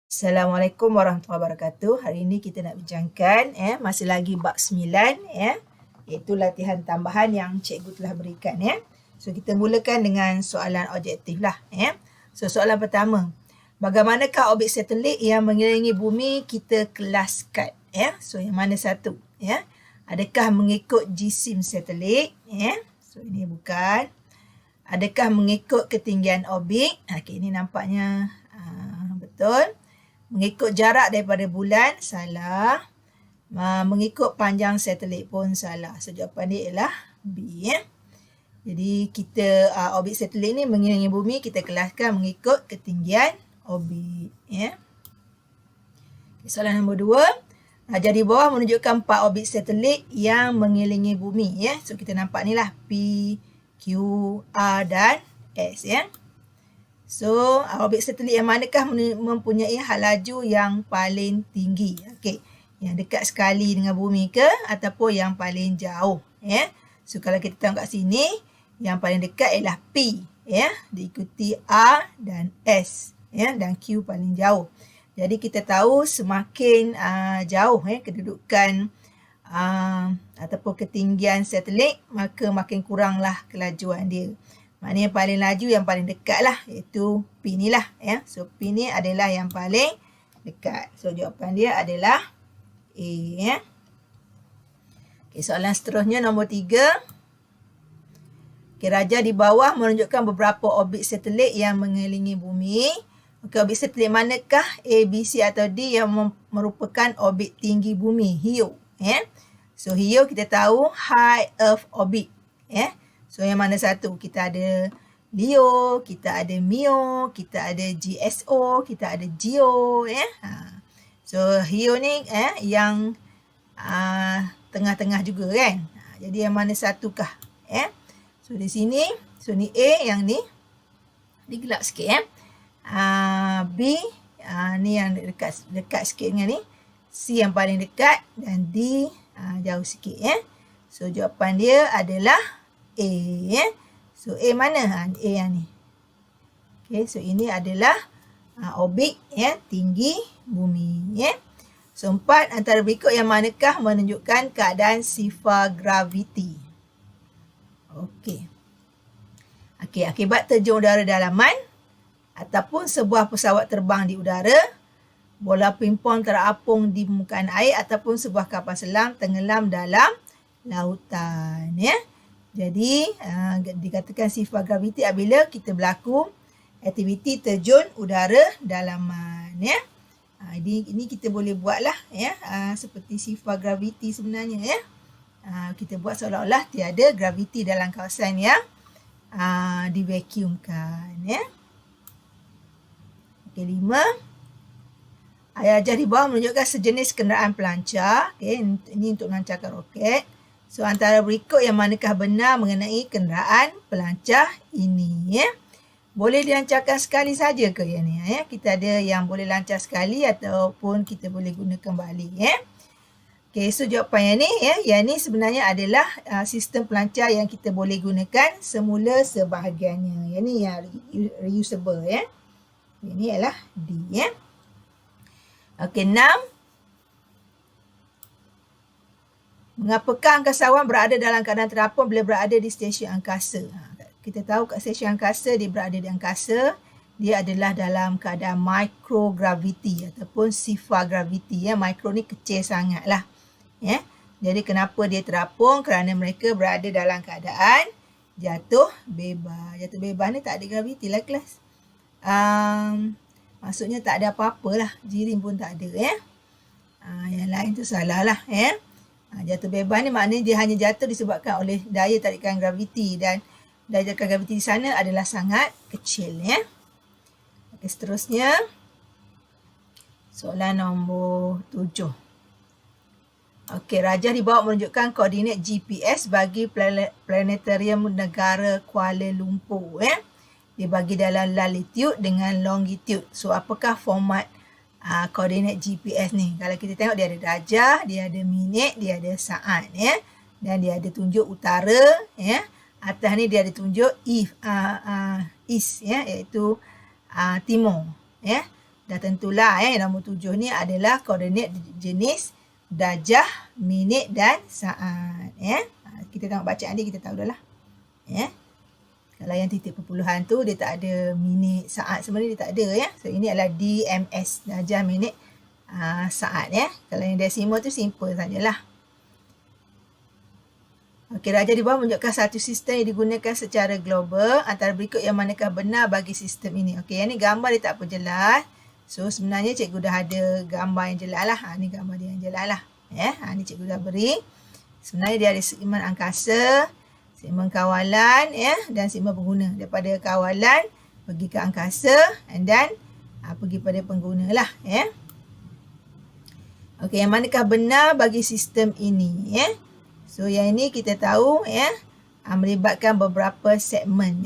Assalamualaikum warahmatullahi wabarakatuh. Hari ini kita nak bincangkan masih lagi bab 9 iaitu latihan tambahan yang cikgu telah berikan So kita mulakan dengan soalan objektif lah So soalan pertama, bagaimanakah objek satelit yang mengelilingi bumi kita kelaskan So yang mana satu Adakah mengikut jisim satelit So ini bukan. Adakah mengikut ketinggian orbit? Okey, ini nampaknya betul. Mengikut jarak daripada bulan, salah. Mengikut panjang satelit pun salah. So, jawapan dia ialah B. Jadi, kita orbit satelit ni mengelilingi bumi, kita kelaskan mengikut ketinggian orbit. Soalan nombor 2. Raja di bawah menunjukkan 4 orbit satelit yang mengelilingi bumi. So, kita nampak ni lah P, Q, R dan S. So, orbit satelit yang manakah mempunyai hal laju yang paling tinggi? Okey, yang dekat sekali dengan bumi ke ataupun yang paling jauh? So, kalau kita tengok kat sini, yang paling dekat ialah P, diikuti R dan S, dan Q paling jauh. Jadi, kita tahu semakin jauh kedudukan ataupun ketinggian satelit, maka makin kuranglah kelajuan dia. Maknanya yang paling laju yang paling dekat lah, iaitu P ni lah. So, P ni adalah yang paling dekat. So, jawapan dia adalah A. Okay, soalan seterusnya nombor 3. Okay, raja di bawah menunjukkan beberapa orbit satelit yang mengelilingi bumi. Okay, orbit satelit manakah A, B, C atau D yang merupakan orbit tinggi bumi? Hiyo. So, hiyo kita tahu high earth orbit. So, yang mana satu? Kita ada LEO, kita ada MEO, kita ada GSO, kita ada GEO. So, HEO ni yang tengah-tengah juga kan. Jadi, yang mana satukah? So, di sini, so ni A, yang ni gelap sikit. B, ni yang dekat sikit dengan ni. C yang paling dekat dan D jauh sikit. So, jawapan dia adalah A. So, A mana? A yang ni. Okay, so ini adalah orbit tinggi bumi. So, 4 antara berikut yang manakah menunjukkan keadaan sifar graviti? Okey. Okey, akibat terjun udara dalaman ataupun sebuah pesawat terbang di udara, bola pimpong terapung di permukaan air ataupun sebuah kapal selam tenggelam dalam lautan. Jadi, dikatakan sifar graviti apabila kita berlaku aktiviti terjun udara dalaman. Ini kita boleh buatlah seperti sifar graviti sebenarnya. Kita buat seolah-olah tiada graviti dalam kawasan yang divacuumkan. Okey, 5. Ayat ajar di bawah menunjukkan sejenis kenderaan pelancar. Ini untuk melancarkan roket. So, antara berikut yang manakah benar mengenai kenderaan pelancar ini? Boleh dilancarkan sekali saja ke yang ni? Kita ada yang boleh lancar sekali ataupun kita boleh gunakan balik. Okay, so jawapan yang ni sebenarnya adalah sistem pelancar yang kita boleh gunakan semula sebahagiannya. Yang ni yang reusable. Ini ialah D. Okey, 6. Mengapakah angkasawan berada dalam keadaan terapung bila berada di stesen angkasa? Kita tahu kat stesen angkasa dia berada di angkasa, dia adalah dalam keadaan microgravity ataupun sifar gravity. Micro ni kecil sangat lah. Jadi kenapa dia terapung? Kerana mereka berada dalam keadaan jatuh bebas. Jatuh bebas ni tak ada gravity lah kelas. Maksudnya tak ada apa-apa lah. Jirim pun tak ada. Yang lain tu salah lah. Jatuh bebas ni maknanya dia hanya jatuh disebabkan oleh daya tarikan graviti dan daya tarikan graviti di sana adalah sangat kecil. Okey, seterusnya soalan nombor 7. Okey, raja di bawah menunjukkan koordinat GPS bagi planetarium negara Kuala Lumpur. Dia bagi dalam latitude dengan longitude. So, apakah format koordinat GPS ni? Kalau kita tengok dia ada darjah, dia ada minit, dia ada saat dan dia ada tunjuk utara atas ni dia ada tunjuk east iaitu timur dah tentulah nombor 7 ni adalah koordinat jenis darjah, minit dan saat. Kita tengok bacaan dia, kita tahu dah lah. Kalau yang titik perpuluhan tu dia tak ada minit, saat sebenarnya dia tak ada So ini adalah DMS, darjah, minit, saat Kalau yang desimal tu simple sajalah. Okey, raja di bawah menunjukkan satu sistem yang digunakan secara global. Antara berikut yang manakah benar bagi sistem ini? Okey, yang ni gambar dia tak apa jelas. So sebenarnya cikgu dah ada gambar yang jelas lah. Ni gambar dia yang jelas lah. Ni cikgu dah beri. Sebenarnya dia ada segmen angkasa, segmen kawalan dan segmen pengguna. Daripada kawalan pergi ke angkasa dan pergi pada pengguna lah. Okey, yang manakah benar bagi sistem ini? So yang ini kita tahu melibatkan beberapa segmen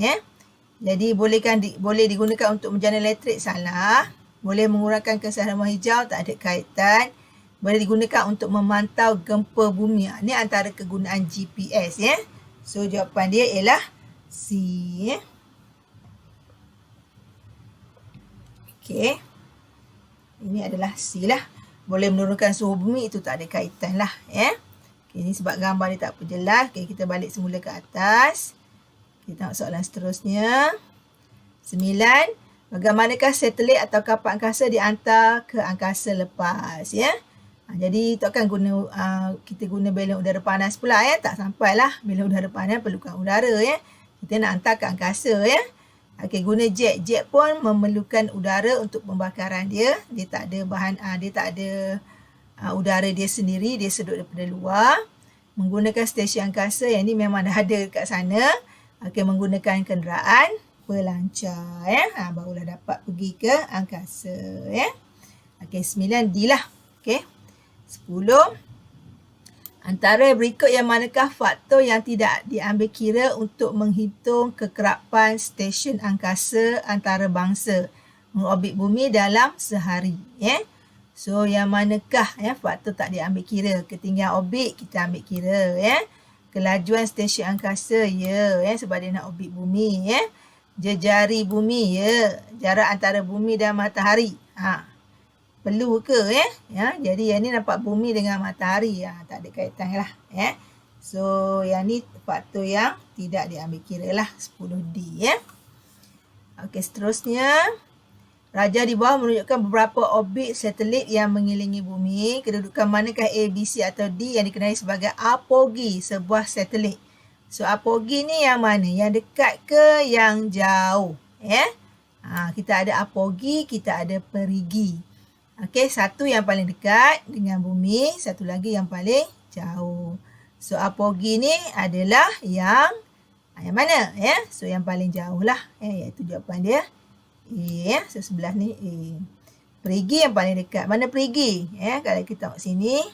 Jadi boleh digunakan untuk menjana elektrik, salah. Boleh mengurangkan kesan rumah hijau, tak ada kaitan. Boleh digunakan untuk memantau gempa bumi. Ini antara kegunaan GPS So jawapan dia ialah C. Okey. Ini adalah C lah. Boleh menurunkan suhu bumi, itu tak ada kaitan lah Okay, ini sebab gambar dia tak apa jelas. Okay, kita balik semula ke atas. Kita tengok soalan seterusnya. 9. Bagaimanakah satelit atau kapal angkasa dihantar ke angkasa lepas? Jadi tu akan kita guna balon udara panas pula tak sampailah balon udara panas perlukan udara Kita nak hantar ke angkasa Okey, guna jet. Jet pun memerlukan udara untuk pembakaran dia. Dia tak ada dia tak ada udara dia sendiri, dia sedut daripada luar. Menggunakan stesen angkasa yang ni memang dah ada kat sana. Okey, menggunakan kenderaan pelancar barulah dapat pergi ke angkasa Okey, 9 D lah. Okey. 10. Antara berikut yang manakah faktor yang tidak diambil kira untuk menghitung kekerapan stesen angkasa antarabangsa mengorbit bumi dalam sehari So yang manakah faktor tak diambil kira? Ketinggian orbit kita ambil kira Kelajuan stesen angkasa sebab dia nak orbit bumi Jejari bumi jarak antara bumi dan matahari perlu ke jadi yang ni nampak bumi dengan matahari tak ada kaitan lah so yang ni faktor yang tidak diambil kira lah 10D Okey, seterusnya raja di bawah menunjukkan beberapa orbit satelit yang mengelilingi bumi. Kedudukan manakah A, B, C atau D yang dikenali sebagai apogee sebuah satelit? So apogee ni yang mana? Yang dekat ke yang jauh? Kita ada apogee, kita ada perigi. Okey, satu yang paling dekat dengan bumi, satu lagi yang paling jauh. So apogee ni adalah yang mana? So yang paling jauh lah. Iaitu jawapan dia A. So sebelah ni A. Perigi yang paling dekat. Mana perigi? Kalau kita tengok sini.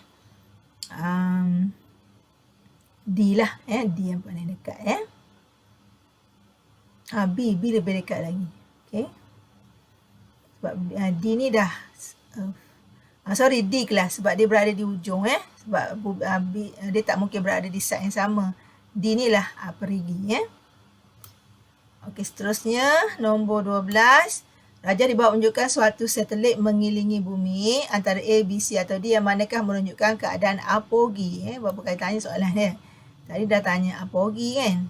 D lah. D yang paling dekat. B lebih dekat lagi. Okay. Sebab D ni dah. D kelas. Sebab dia berada di ujung. Sebab B, dia tak mungkin berada di side yang sama. D ni lah perigi. Okey, seterusnya nombor 12. Raja di bawah menunjukkan suatu satelit mengelilingi bumi antara A, B, C atau D yang manakah menunjukkan keadaan apogee. Berapa kali tanya soalan dia. Tadi dah tanya apogee kan.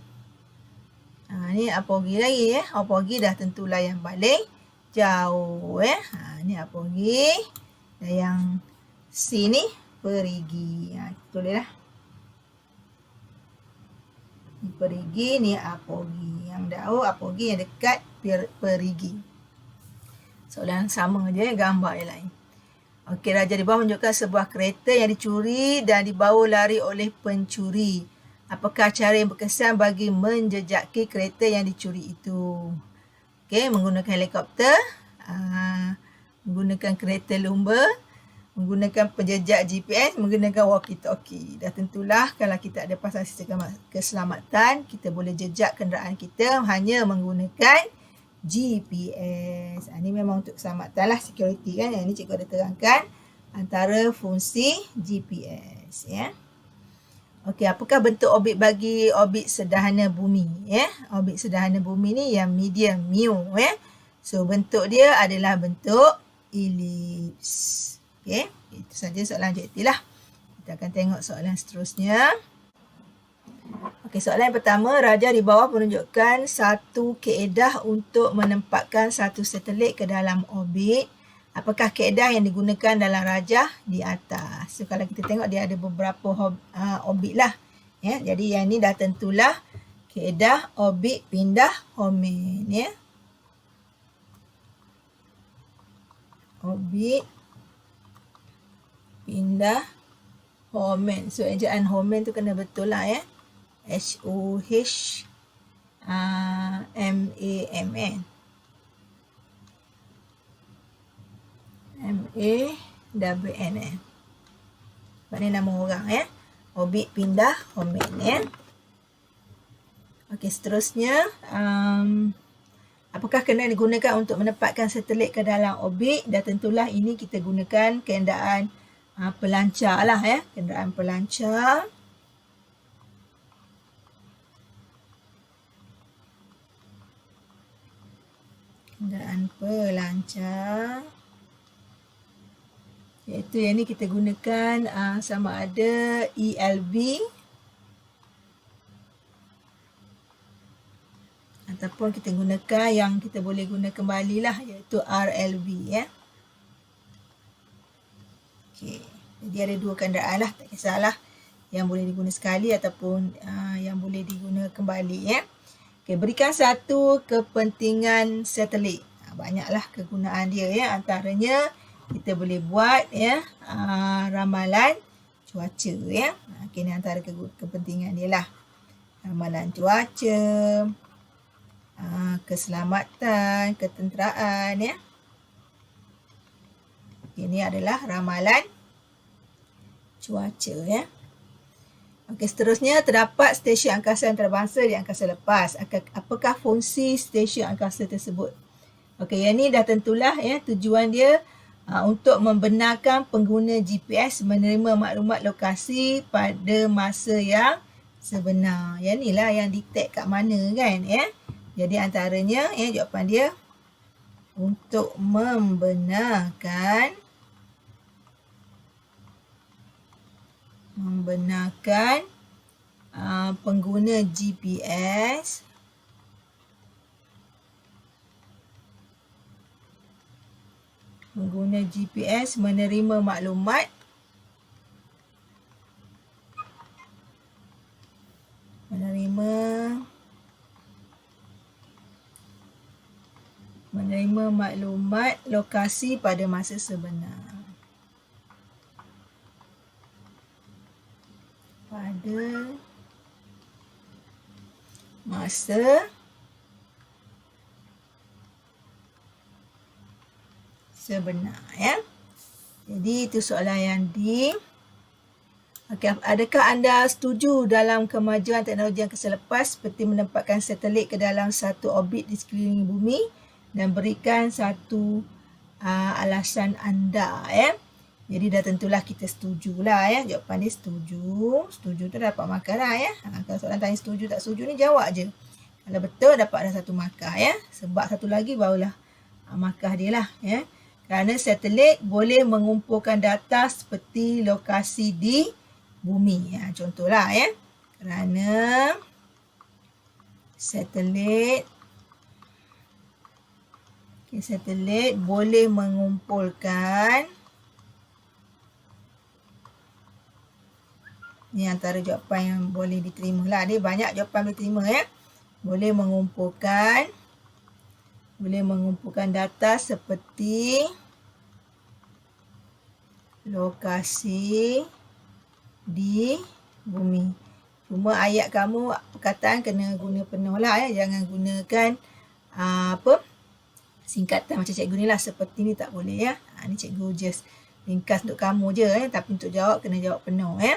Ni apogee lagi. Apogee dah tentulah yang paling jauh. Ni apogee. Dan yang C ni perigi. Tulis lah. Perigi ni apogee. Yang jauh apogee, yang dekat perigi. Soalan sama je, gambar yang lain. Okey, raja di bawah menunjukkan sebuah kereta yang dicuri dan dibawa lari oleh pencuri. Apakah cara yang berkesan bagi menjejaki kereta yang dicuri itu? Okey, menggunakan helikopter, menggunakan kereta lumba, menggunakan penjejak GPS, menggunakan walkie-talkie. Dah tentulah kalau kita ada pasal sistem keselamatan, kita boleh jejak kenderaan kita hanya menggunakan GPS. Ini memang untuk keselamatan lah, security kan. Yang ini cikgu ada terangkan antara fungsi GPS. Okey, apakah bentuk orbit bagi orbit sederhana bumi? Orbit sederhana bumi ni yang medium mu. So bentuk dia adalah bentuk elips. Okey, itu saja soalan aktiviti lah. Kita akan tengok soalan seterusnya. Okey, soalan yang pertama, raja di bawah menunjukkan satu kaedah untuk menempatkan satu satelit ke dalam orbit. Apakah kaedah yang digunakan dalam rajah di atas? So, kalau kita tengok dia ada beberapa orbit lah. Ya, jadi yang ni dah tentulah kaedah orbit pindah homen. Ya. Orbit pindah homen. So, ejaan homen tu kena betul lah ya. H-O-H-M-A-M-N. M-A-W-N. Sebab ni nama orang ya. Orbit pindah homen ya. Okey, seterusnya. Apakah kena digunakan untuk menempatkan satelit ke dalam orbit? Dan tentulah ini kita gunakan kenderaan pelancar lah ya. Kenderaan pelancar. Kenderaan pelancar. Iaitu yang ni kita gunakan sama ada ELV ataupun kita gunakan yang kita boleh guna kembali lah, iaitu RLV ya. Okey, jadi ada dua kenderaan lah, tak kisahlah yang boleh diguna sekali ataupun yang boleh diguna kembali ya. Okey, berikan satu kepentingan satelit. Banyaklah kegunaan dia ya. Antaranya kita boleh buat ya ramalan cuaca ya. Okey, ni antara kepentingan dia lah. Ramalan cuaca, keselamatan, ketenteraan ya. Ini adalah ramalan cuaca ya. Okey, seterusnya terdapat stesen angkasa antarabangsa di angkasa lepas. Apakah fungsi stesen angkasa tersebut? Okey, yang ni dah tentulah ya, tujuan dia untuk membenarkan pengguna GPS menerima maklumat lokasi pada masa yang sebenar. Yang ni lah yang detect kat mana kan ya. Jadi antaranya ya, jawapan dia untuk membenarkan pengguna GPS menerima maklumat lokasi pada masa sebenar. Ya. Jadi itu soalan yang Okey, adakah anda setuju dalam kemajuan teknologi angkasa lepas seperti menempatkan satelit ke dalam satu orbit di sekeliling bumi, dan berikan satu alasan anda ya. Jadi dah tentulah kita setujulah ya. Jawapan dia setuju. Setuju tu dapat markah lah ya. Kalau soalan tanya setuju tak setuju ni jawab je. Kalau betul dapat dah satu markah ya. Sebab satu lagi barulah markah dia lah ya. Kerana satelit boleh mengumpulkan data seperti lokasi di bumi. Ya, contohlah ya. Kerana satelit boleh mengumpulkan, ni antara jawapan yang boleh diterima lah. Dia banyak jawapan boleh terima ya. Boleh mengumpulkan data seperti lokasi di bumi. Cuma ayat kamu perkataan kena guna penuh lah ya. Jangan gunakan singkatan macam cikgu ni lah. Seperti ni tak boleh ya. Ni cikgu just ringkas untuk kamu je ya. Tapi untuk jawab kena jawab penuh ya.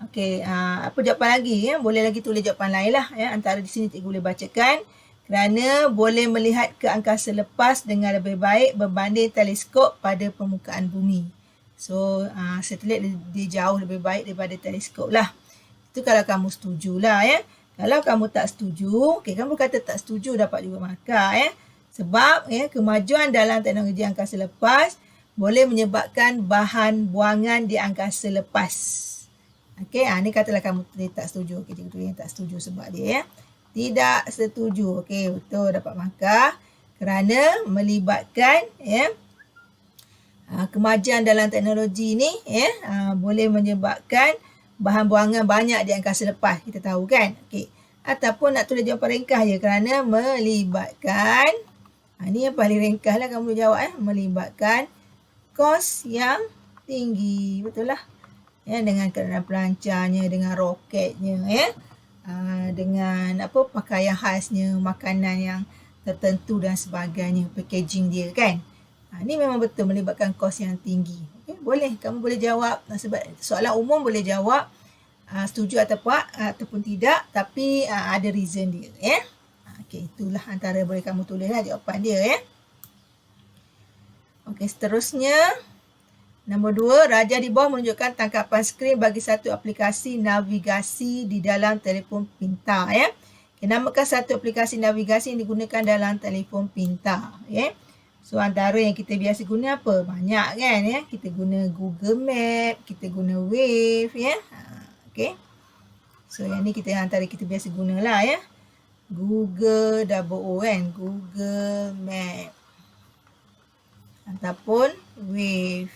Okey, apa jawapan lagi ya? Boleh lagi tulis jawapan lain lah ya. Antara di sini cikgu boleh bacakan. Kerana boleh melihat ke angkasa lepas dengan lebih baik berbanding teleskop pada permukaan bumi. So, satelit dia jauh lebih baik daripada teleskop lah. Itu kalau kamu setuju lah ya. Kalau kamu tak setuju, okey, kamu kata tak setuju dapat juga markah ya. Sebab kemajuan dalam teknologi angkasa lepas boleh menyebabkan bahan buangan di angkasa lepas. Okey, ni katalah kamu tak setuju. Okey, cikgu tulis yang tak setuju sebab dia tidak setuju. Okey, betul dapat markah kerana melibatkan kemajuan dalam teknologi ni boleh menyebabkan bahan buangan banyak di angkasa lepas. Kita tahu kan? Okey. Ataupun nak tulis jawapan ringkas je kerana melibatkan ni yang paling ringkas lah kamu boleh jawab melibatkan kos yang tinggi. Betul lah. Dengan kenderaan pelancarnya, dengan roketnya, dengan pakaian khasnya, makanan yang tertentu dan sebagainya, packaging dia kan. Ni memang betul melibatkan kos yang tinggi. Okay, boleh, kamu boleh jawab sebab soalan umum boleh jawab setuju ataupun tidak, tapi ada reason dia. Okey, itulah antara boleh kamu tulislah jawapan dia. Okey, seterusnya nombor 2, rajah di bawah menunjukkan tangkapan skrin bagi satu aplikasi navigasi di dalam telefon pintar. Okay, namakan satu aplikasi navigasi yang digunakan dalam telefon pintar. So antara yang kita biasa guna apa? Banyak kan kita guna Google Map, kita guna Wave okey. So yang ni kita antara kita biasa gunalah Google kan, Google Map ataupun Wave.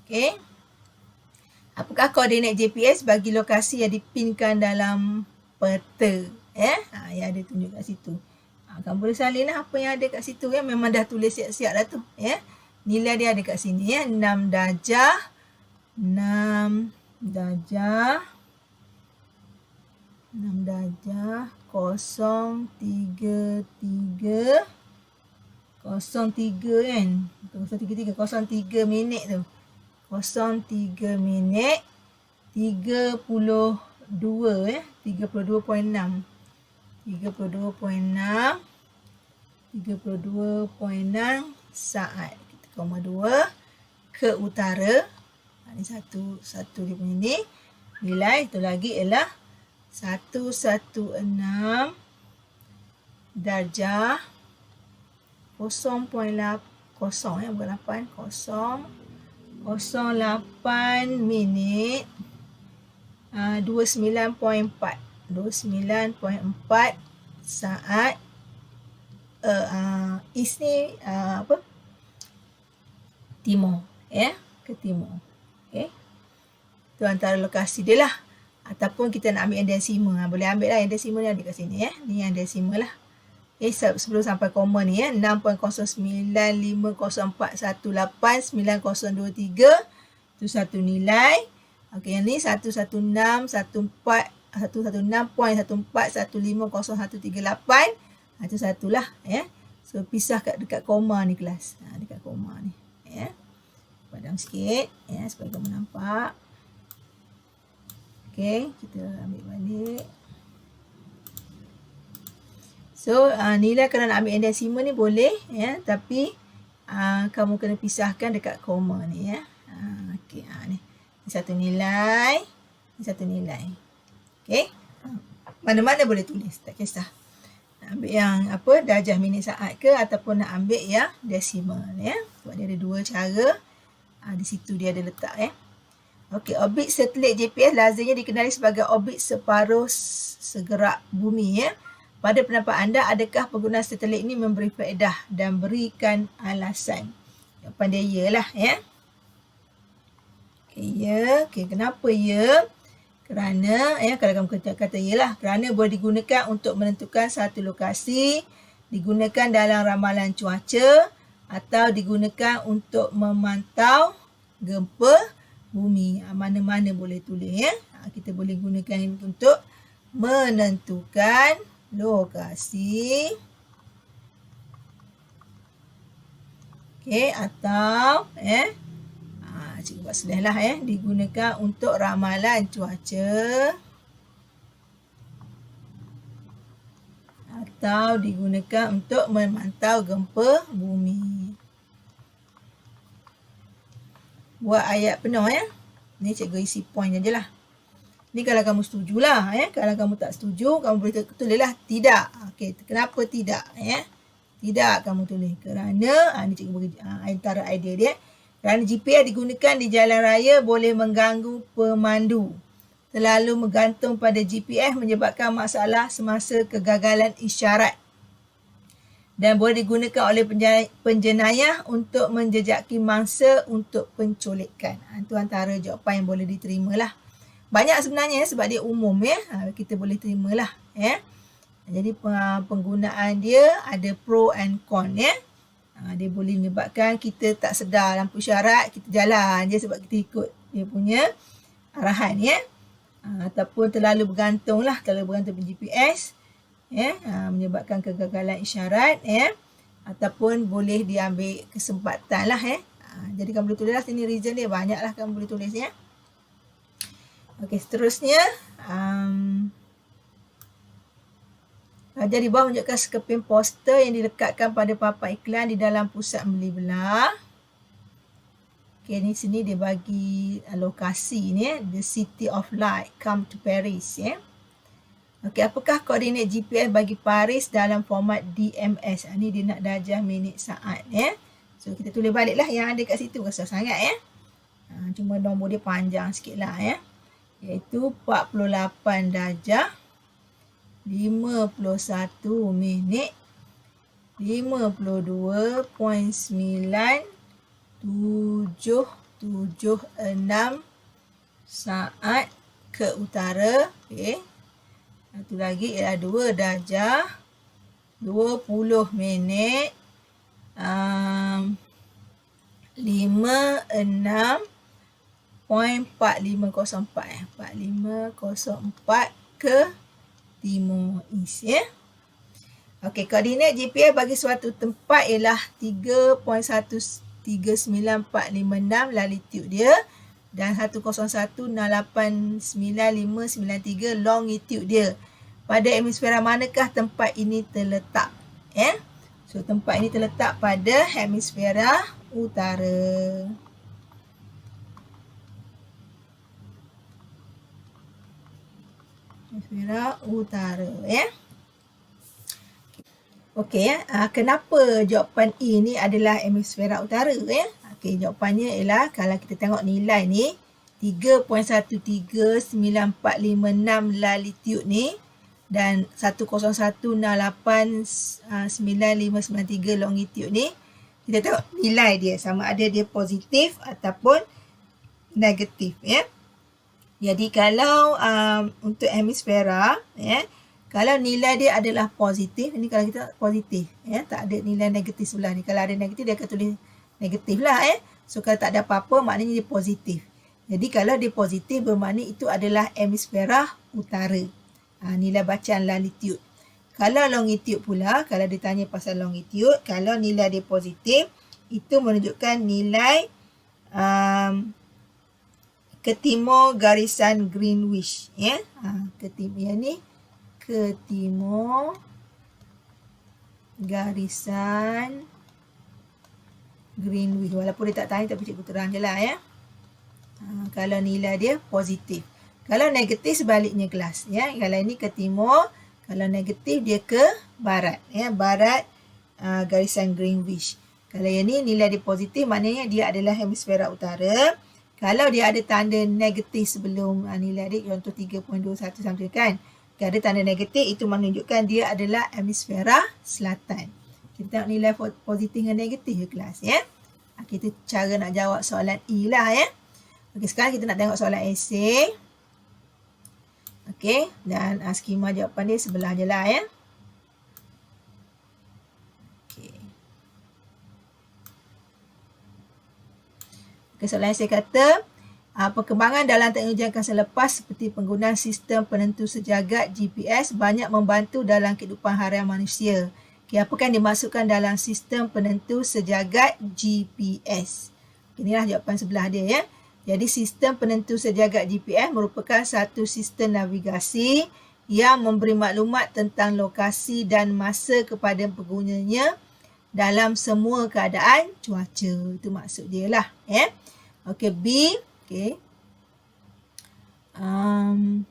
Okey. Apakah koordinat GPS bagi lokasi yang dipinkan dalam peta? Yang ada tunjuk kat situ. Kamu boleh salin lah apa yang ada kat situ memang dah tulis siap-siap dah tu nilai dia ada kat sini 6 darjah 033 kan 03 minit tu 03 minit 32 32.6 saat. Kita koma 2 ke utara. Ini satu dia punya ni. Nilai itu lagi ialah 116 darjah 0.8 bukan 8 08 minit 29.4 saat east ni timur ke timur. Okey. Tu antara lokasi dia lah. Ataupun kita nak ambil yang desimal. Boleh ambil lah yang desimal ni ada kat sini Ni yang desimal lah. Okey, sebelum sampai koma ni 6.0954189023 tu satu nilai. Okey, yang ni 116.14150138 itu satulah So pisah dekat koma ni kelas. Dekat koma ni padam sikit supaya kamu nampak. Okey, kita ambil balik. So nilai kalau nak ambil yang desimal ni boleh tapi kamu kena pisahkan dekat koma ni Okey, ni satu nilai, ni satu nilai. Okey. Mana-mana boleh tulis, tak kisah. Nak ambil yang darjah minit saat ke ataupun nak ambil yang desimal Sebab dia ada dua cara. Di situ dia ada letak Okey, orbit satelit GPS lazimnya dikenali sebagai orbit separuh segerak bumi Pada pendapat anda, adakah penggunaan satelit ini memberi faedah dan berikan alasan? Jawapan dia iyalah Okey, kenapa ya? Kerana kalau kamu kata iyalah, kerana boleh digunakan untuk menentukan satu lokasi, digunakan dalam ramalan cuaca atau digunakan untuk memantau gempa bumi. Mana-mana boleh tulis Kita boleh gunakan ini untuk menentukan lokasi. Okey, atau cikgu buat sedah lah digunakan untuk ramalan cuaca atau digunakan untuk memantau gempa bumi. Buat ayat penuh Ni cikgu isi point je lah. Ni kalau kamu setujulah. Kalau kamu tak setuju, kamu boleh tulislah tidak. Okey, kenapa tidak? Tidak kamu tulis. Kerana, ni cikgu bagi antara idea dia. Kerana GPS digunakan di jalan raya boleh mengganggu pemandu. Terlalu bergantung pada GPS menyebabkan masalah semasa kegagalan isyarat. Dan boleh digunakan oleh penjenayah untuk menjejaki mangsa untuk penculikan. Itu antara jawapan yang boleh diterima lah. Banyak sebenarnya sebab dia umum kita boleh terima lah. Jadi penggunaan dia ada pro and con dia boleh menyebabkan kita tak sedar lampu isyarat, kita jalan je sebab kita ikut dia punya arahan ataupun terlalu bergantung pada GPS menyebabkan kegagalan isyarat ataupun boleh diambil kesempatan lah jadi kamu boleh tulis lah sini reason dia banyak lah kamu boleh tulis Okey, seterusnya jadi bawah menunjukkan sekeping poster yang dilekatkan pada papan iklan di dalam pusat beli belah. Okey, ni sini dia bagi lokasi ni The City of Light, come to Paris Okey, apakah koordinat GPS bagi Paris dalam format DMS? Ni dia nak darjah minit saat So kita tulis baliklah yang ada kat situ, besar sangat cuma nombor dia panjang sikitlah iaitu 48 darjah 51 minit 52.976 saat ke utara. Satu lagi ialah 2 darjah 20 minit 56.4504 4504 ke timur east Okey, koordinat GPS bagi suatu tempat ialah 3.139.456 latitude dia dan 101.689.593 longitude dia. Pada hemisfera manakah tempat ini terletak? So tempat ini terletak pada hemisfera utara. Hemisfera utara Okey kenapa jawapan E ni adalah hemisfera utara Okey, jawapannya ialah kalau kita tengok nilai ni 3.139.456 latitude ni dan 101.689.593 longitude ni, kita tengok nilai dia sama ada dia positif ataupun negatif Jadi kalau untuk hemisfera kalau nilai dia adalah positif, ini kalau kita positif tak ada nilai negatif sebelah ni. Kalau ada negatif dia akan tulis negatif lah So kalau tak ada apa-apa maknanya dia positif. Jadi kalau dia positif bermakna itu adalah hemisfera utara. Nilai bacaan latitude. Kalau longitude pula, kalau dia tanya pasal longitude, kalau nilai dia positif, itu menunjukkan nilai ke timur garisan Greenwich ke timur ni ke timur garisan Greenwich. Walaupun dia tak tanya tapi cikgu terang je lah kalau nilai dia positif. Kalau negatif sebaliknya kelas kalau ini ke timur, kalau negatif dia ke barat barat garisan Greenwich. Kalau yang ni nilai dia positif maknanya dia adalah hemisfera utara. Kalau dia ada tanda negatif sebelum nilai dia contoh 3.21 something kan. Kalau ada tanda negatif itu menunjukkan dia adalah hemisfera selatan. Kita tengok nilai positif dengan negatif ke kelas Kita cara nak jawab soalan E lah Okey, sekarang kita nak tengok soalan esei. Okey, dan skema jawapan dia sebelah je lah Okey. Okey, soalan esei kata perkembangan dalam teknologi akan selepas seperti penggunaan sistem penentu sejagat GPS banyak membantu dalam kehidupan harian manusia. Okay, apakah yang dimasukkan dalam sistem penentu sejagat GPS? Inilah jawapan sebelah dia Jadi sistem penentu sejagat GPS merupakan satu sistem navigasi yang memberi maklumat tentang lokasi dan masa kepada penggunanya dalam semua keadaan cuaca. Itu maksud dia lah Okey, B. Okey. 2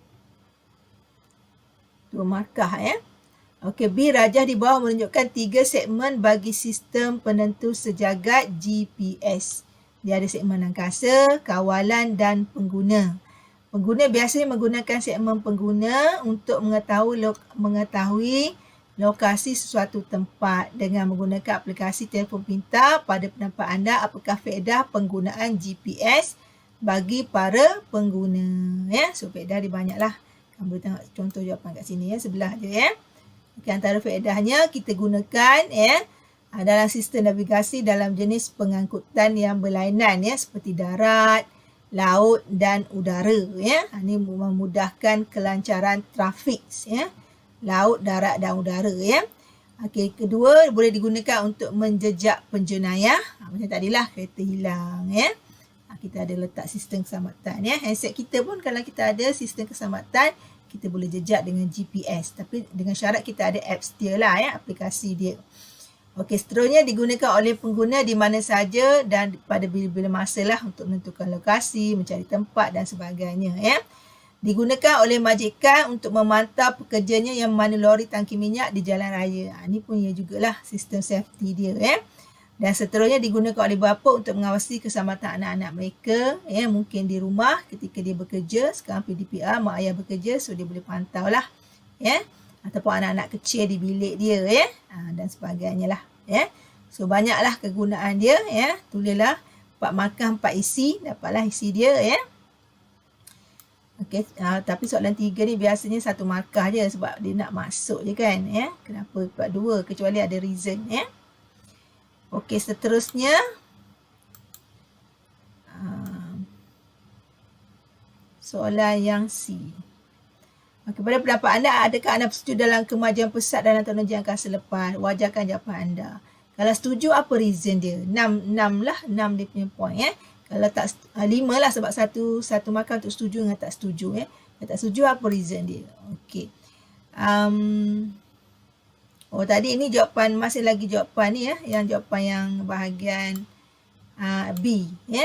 markah ya. Okey, B rajah di bawah menunjukkan 3 segmen bagi sistem penentu sejagat GPS. Dia ada segmen angkasa, kawalan dan pengguna. Pengguna biasanya menggunakan segmen pengguna untuk mengetahui lokasi sesuatu tempat dengan menggunakan aplikasi telefon pintar. Pada pendapat anda, apakah faedah penggunaan GPS bagi para pengguna? Ya, so faedah dia banyaklah. Kamu boleh tengok contoh jawapan kat sini ya, sebelah je ya. Okay, antara faedahnya kita gunakan ya dalam sistem navigasi dalam jenis pengangkutan yang berlainan ya, seperti darat, laut dan udara ya. Ini memudahkan kelancaran trafik ya, laut, darat dan udara ya. Okey, kedua boleh digunakan untuk menjejak penjenayah. Macam tadilah kereta hilang ya. Kita ada letak sistem keselamatan ya. Handset kita pun kalau kita ada sistem keselamatan, kita boleh jejak dengan GPS. Tapi dengan syarat kita ada apps dia lah ya, aplikasi dia. Okey, seterusnya digunakan oleh pengguna di mana saja dan pada bila-bila masa lah untuk menentukan lokasi, mencari tempat dan sebagainya ya. Digunakan oleh majikan untuk memantau pekerjanya yang memandu lori tangki minyak di jalan raya. Ini pun ia jugalah sistem safety dia ya. Dan seterusnya digunakan oleh bapa untuk mengawasi keselamatan anak-anak mereka. Ya, mungkin di rumah ketika dia bekerja, sekarang PDPR, mak ayah bekerja, so dia boleh pantau lah. Ya. Ataupun anak-anak kecil di bilik dia. Ya. Dan sebagainya lah. Ya. So, banyaklah kegunaan dia. Ya. Tulislah 4 markah 4 isi. Dapatlah isi dia. Ya. Okay. Tapi soalan 3 ni biasanya 1 markah je sebab dia nak masuk je kan. Ya. Kenapa buat 2 kecuali ada reason. Ya. Okey, seterusnya soalan yang C. Okey, pada pendapat anda, adakah anda setuju dalam kemajuan pesat dalam teknologi angkasa lepas? Wajarkan jawapan anda. Kalau setuju, apa reason dia? 6 lah, 6 dia punya point ya. Kalau tak 5 lah sebab satu markah untuk setuju dengan tak setuju ya. Kalau tak setuju, apa reason dia? Okey. Oh, tadi ini jawapan, masih lagi jawapan ni ya, yang jawapan yang bahagian B ya.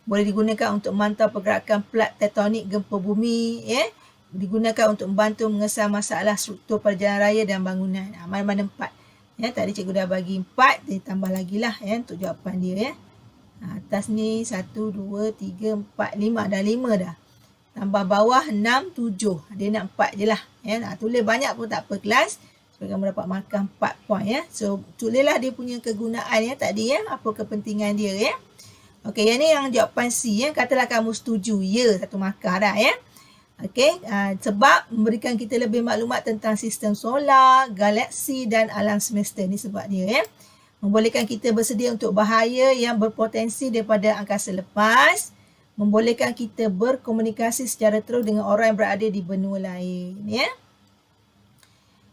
Boleh digunakan untuk memantau pergerakan plat tektonik gempa bumi ya. Digunakan untuk membantu mengesah masalah struktur perjalanan raya dan bangunan. Mana-mana 4. Ya, tadi cikgu dah bagi 4, dia tambah lagi lah ya untuk jawapan dia ya. Atas ni 1 2 3 4 5, dah 5 dah. Tambah bawah 6 7. Dia nak 4 je lah ya. Tulis banyak pun tak apa kelas. Supaya kamu dapat markah 4 point ya. So, tulislah dia punya kegunaan ya tadi ya. Apa kepentingan dia ya. Okey, yang ni yang jawapan C ya. Katalah kamu setuju. Ya, 1 markah dah ya. Okey, sebab memberikan kita lebih maklumat tentang sistem solar, galaksi dan alam semesta. Ni sebab dia ya. Membolehkan kita bersedia untuk bahaya yang berpotensi daripada angkasa lepas. Membolehkan kita berkomunikasi secara terus dengan orang yang berada di benua lain ya.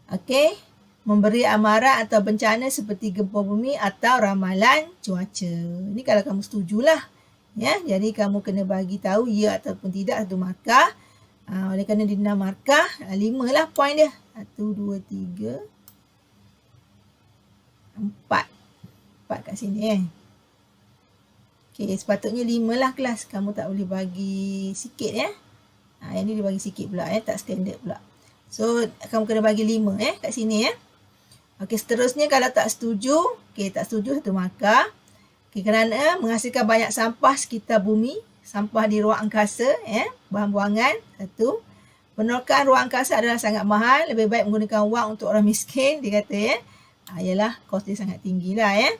Okey, memberi amaran atau bencana seperti gempa bumi atau ramalan cuaca. Ini kalau kamu setujulah. Ya, jadi kamu kena bagi tahu ya ataupun tidak 1 markah. Oleh kerana di 6 markah, 5 lah point dia. 1 2 3 4. 4 kat sini Okey, sepatutnya 5 lah kelas. Kamu tak boleh bagi sikit ya. Yang ni dia bagi sikit pula tak standard pula. So, kamu kena bagi 5 kat sini ya. Okey, seterusnya kalau tak setuju. Okey, tak setuju 1 markah. Okey, kerana menghasilkan banyak sampah sekitar bumi. Sampah di ruang angkasa bahan buangan. 1. Penolakan ruang angkasa adalah sangat mahal. Lebih baik menggunakan wang untuk orang miskin. Dia kata ya. Yalah, kos dia sangat tinggi lah ya.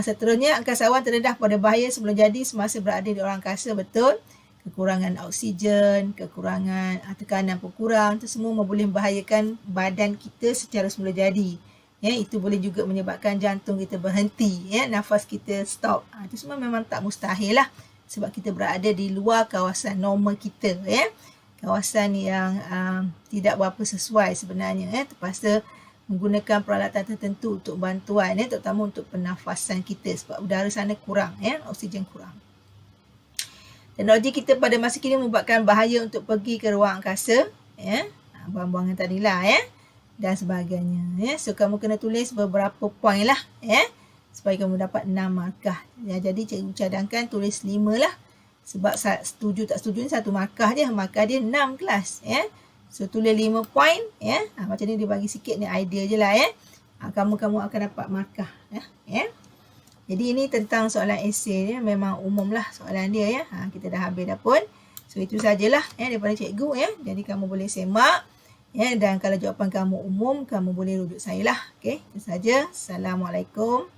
Seterusnya, angkasawan terdedah pada bahaya sebelum jadi semasa berada di ruang angkasa. Betul. Kekurangan oksigen, kekurangan tekanan pun kurang, itu semua boleh membahayakan badan kita secara semula jadi. Ya, itu boleh juga menyebabkan jantung kita berhenti, ya, nafas kita stop. Itu semua memang tak mustahil lah sebab kita berada di luar kawasan normal kita, ya. Kawasan yang tidak berapa sesuai sebenarnya, ya. Terpaksa menggunakan peralatan tertentu untuk bantuan, ya, terutama untuk pernafasan kita sebab udara sana kurang, ya, oksigen kurang. Teknologi kita pada masa kini membuatkan bahaya untuk pergi ke ruang angkasa, ya, buang-buangan tadilah, ya, dan sebagainya, ya. So kamu kena tulis beberapa poin lah, ya, supaya kamu dapat 6 markah. Ya, jadi cikgu cadangkan tulis 5 lah, Sebab setuju tak setuju ni satu markah je. Markah dia 6 kelas. So tulis 5 point. Macam ni dia bagi sikit ni idea je lah. Kamu akan dapat markah. Jadi ini tentang soalan esei ya. Memang umum lah soalan dia ya. Kita dah habis dah pun. So itu sajalah daripada cikgu ya. Jadi kamu boleh semak. Dan kalau jawapan kamu umum, kamu boleh rujuk saya lah. Okey, itu saja. Assalamualaikum.